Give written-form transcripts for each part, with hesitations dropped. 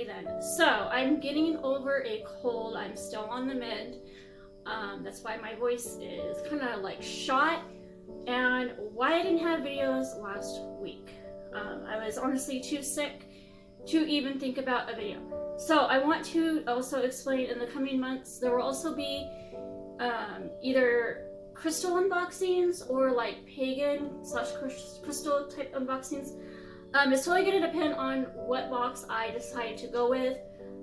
Alrighty then. So I'm getting over a cold. I'm still on the mend. That's why my voice is kind of like shot, and why I didn't have videos last week. I was honestly too sick to even think about a video. So I want to also explain in the coming months, there will also be either crystal unboxings or like pagan / crystal type unboxings. It's totally going to depend on what box I decide to go with,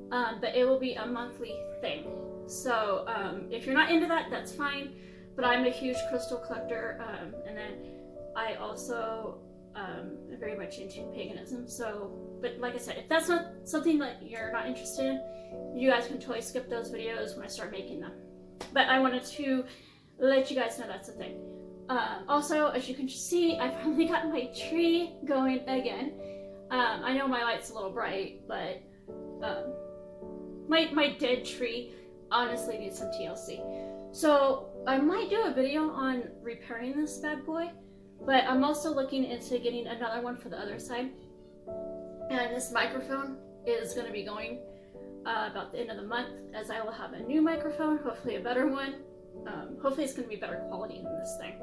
but it will be a monthly thing. So if you're not into that, that's fine, but I'm a huge crystal collector, and then I also am very much into paganism. So, but like I said, if that's not something that you're not interested in, you guys can totally skip those videos when I start making them. But I wanted to let you guys know that's a thing. Also, as you can see, I finally got my tree going again. I know my light's a little bright, but my dead tree honestly needs some TLC. So I might do a video on repairing this bad boy, but I'm also looking into getting another one for the other side. And this microphone is going to be going about the end of the month, as I will have a new microphone, hopefully a better one. Hopefully it's going to be better quality than this thing.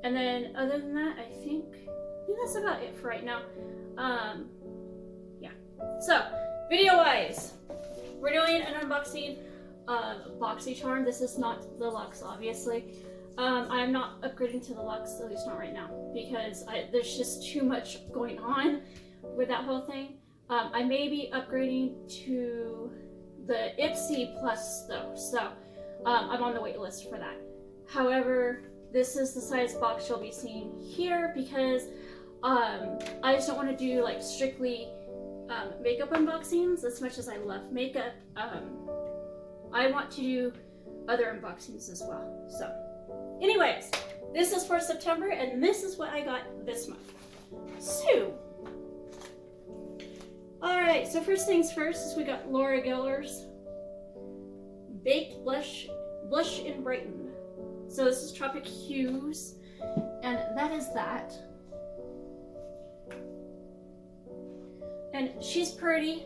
And then other than that, I think that's about it for right now. Yeah. So, video-wise, we're doing an unboxing of Boxycharm. This is not the Luxe, obviously. I'm not upgrading to the Luxe, at least not right now, because there's just too much going on with that whole thing. I may be upgrading to the IPSY Plus though, so I'm on the wait list for that. However, this is the size box you'll be seeing here because I just don't want to do like strictly makeup unboxings as much as I love makeup. I want to do other unboxings as well. So anyways, this is for September and this is what I got this month. So, alright, so first things first is we got Laura Geller's Baked Blush and Brighten. So this is Tropic Hues, and that is that. And she's pretty.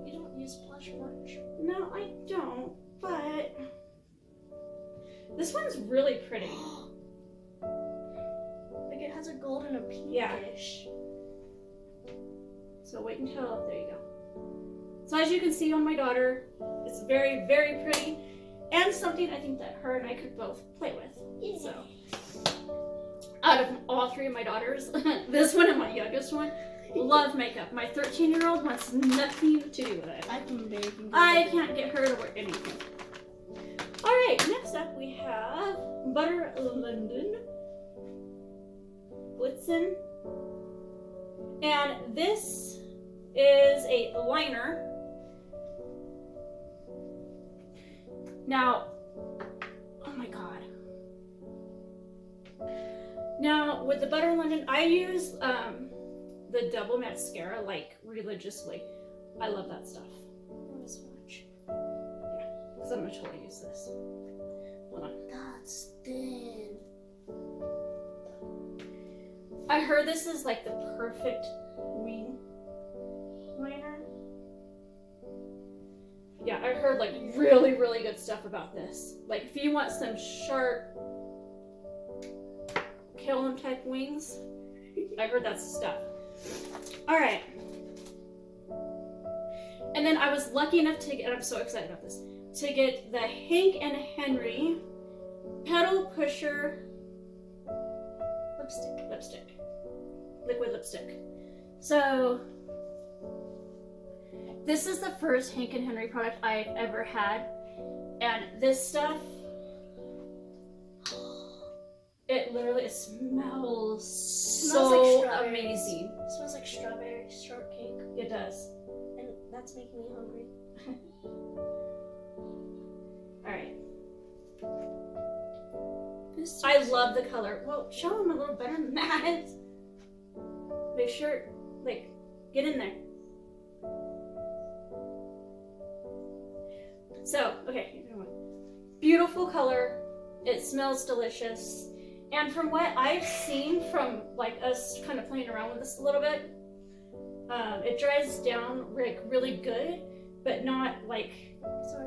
You don't use blush much? No, I don't, but this one's really pretty. Like it has a gold and a pinkish. Yeah. So wait until, there you go. So as you can see on my daughter, it's very, very pretty, and something I think that her and I could both play with. Yeah. So, out of all three of my daughters, this one and my youngest one love makeup. My 13-year-old wants nothing to do with it. I can't get her to wear anything. All right, next up we have Butter London Blitzen, and this is a liner. Now, oh my god. Now, with the Butter London, I use the double mascara like religiously. I love that stuff. Not as much. Yeah, because I'm gonna totally use this. Hold on. That's thin. I heard this is like the perfect wing liner. Yeah, I heard like really, really good stuff about this. Like if you want some sharp, kill 'em type wings, I heard that's the stuff. All right. And then I was lucky enough to get, and I'm so excited about this, to get the Hank and Henry Pedal Pusher lipstick, liquid lipstick. So this is the first Hank and Henry product I've ever had, and this stuff, it literally smells so like amazing. It smells like strawberry shortcake. It does. And that's making me hungry. Alright. I love the color. Well, show them a little better than that. Make sure, like, get in there. So, okay, beautiful color. It smells delicious. And from what I've seen from like us kind of playing around with this a little bit, it dries down like really good, but not like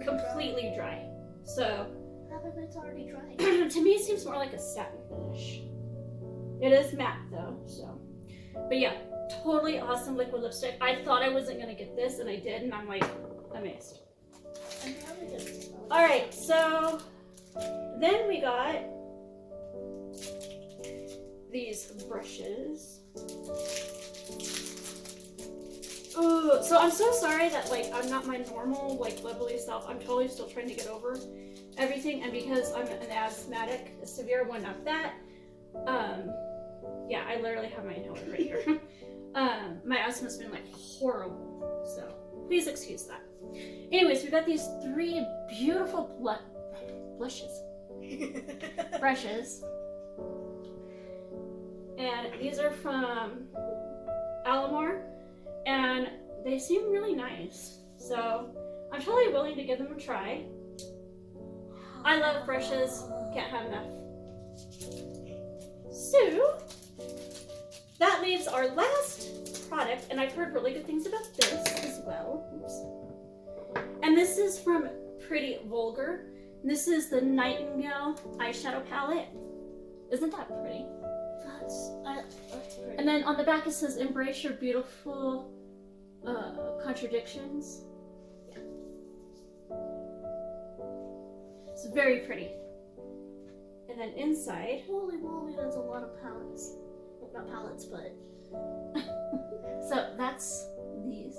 completely dry. So How if it's already dry? to me it seems more like a satin finish. It is matte though, so. But yeah, totally awesome liquid lipstick. I thought I wasn't gonna get this, and I did, and I'm like amazed. All right, so then we got these brushes. Ooh, so I'm so sorry that like I'm not my normal like bubbly self. I'm totally still trying to get over everything, and because I'm an asthmatic, a severe one, not that. Yeah, I literally have my inhaler right here. My asthma's been like horrible, so please excuse that. Anyways, we got these 3 beautiful brushes, and these are from Alamar, and they seem really nice. So I'm totally willing to give them a try. I love brushes, can't have enough. So that leaves our last product, and I've heard really good things about this as well. Oops. And this is from Pretty Vulgar. This is the Nightingale eyeshadow palette. Isn't that pretty? That's pretty. And then on the back it says, "Embrace your beautiful contradictions." Yeah. It's very pretty. And then inside, Holy moly, that's a lot of palettes. Well, not palettes, but so that's these.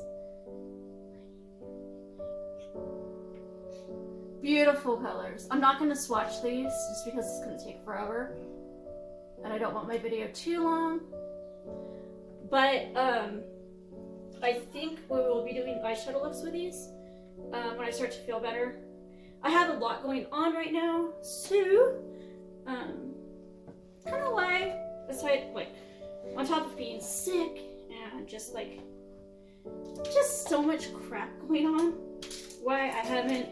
Beautiful colors. I'm not going to swatch these just because it's going to take forever. And I don't want my video too long. But I think we will be doing eyeshadow looks with these when I start to feel better. I have a lot going on right now, so kind of why, aside, like, on top of being sick and just so much crap going on, why I haven't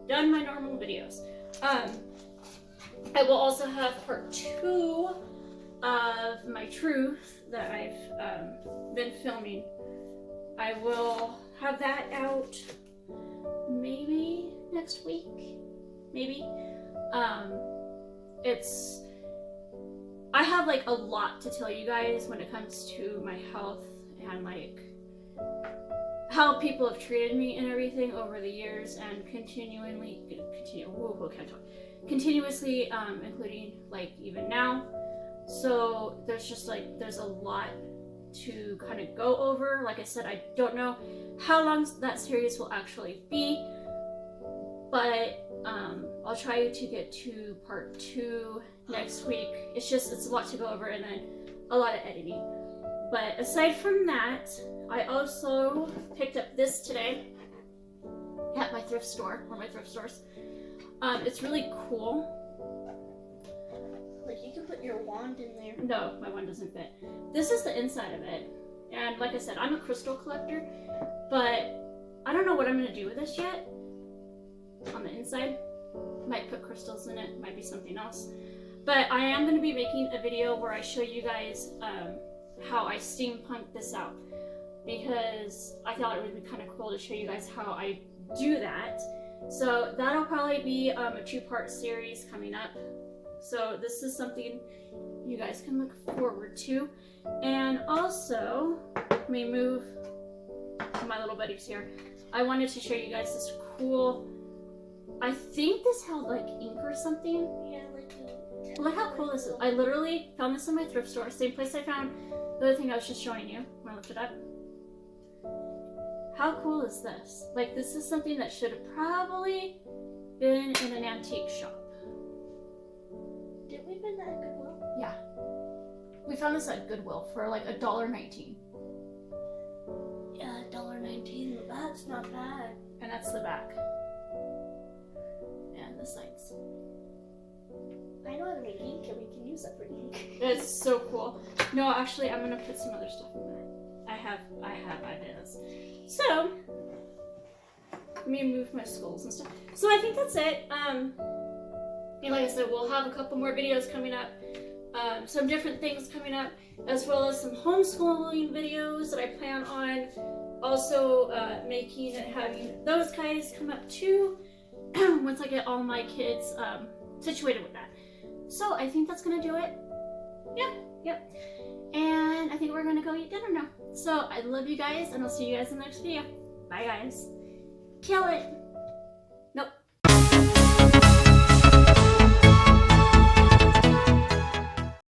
done my normal videos. I will also have part 2 of my truth that I've been filming. I will have that out maybe next week, maybe. I have like a lot to tell you guys when it comes to my health and like how people have treated me and everything over the years, and continuously, including like even now. So there's a lot to kind of go over. Like I said, I don't know how long that series will actually be, but I'll try to get to part 2 next week. It's a lot to go over, and then a lot of editing. But aside from that, I also picked up this today at my thrift store, or my thrift stores. It's really cool. like you can put your wand in there. No, my wand doesn't fit. This is the inside of it. And like I said, I'm a crystal collector, but I don't know what I'm going to do with this yet. On the inside, might put crystals in it, might be something else. But I am going to be making a video where I show you guys how I steampunk this out, because I thought it would be kind of cool to show you guys how I do that. So that'll probably be a 2-part series coming up. So this is something you guys can look forward to. And also, let me move to my little buddies here. I wanted to show you guys this cool, I think this held like ink or something. Yeah, like Look how cool this is. I literally found this in my thrift store, same place I found the other thing I was just showing you when I looked it up. How cool is this? Like, this is something that should have probably been in an antique shop. Did we find that at Goodwill? Yeah. We found this at Goodwill for like $1.19. Yeah, $1.19. That's not bad. And that's the back. And the sides. I know how to make ink, and we can use that for ink. It's so cool. No, actually, I'm gonna put some other stuff in there. I have ideas. So, let me move my skulls and stuff. So I think that's it. And like I said, we'll have a couple more videos coming up, some different things coming up, as well as some homeschooling videos that I plan on also making and having those guys come up too once I get all my kids situated with that. So I think that's gonna do it. Yep. And I think we're gonna go eat dinner now. So I love you guys, and I'll see you guys in the next video. Bye guys. Kill it.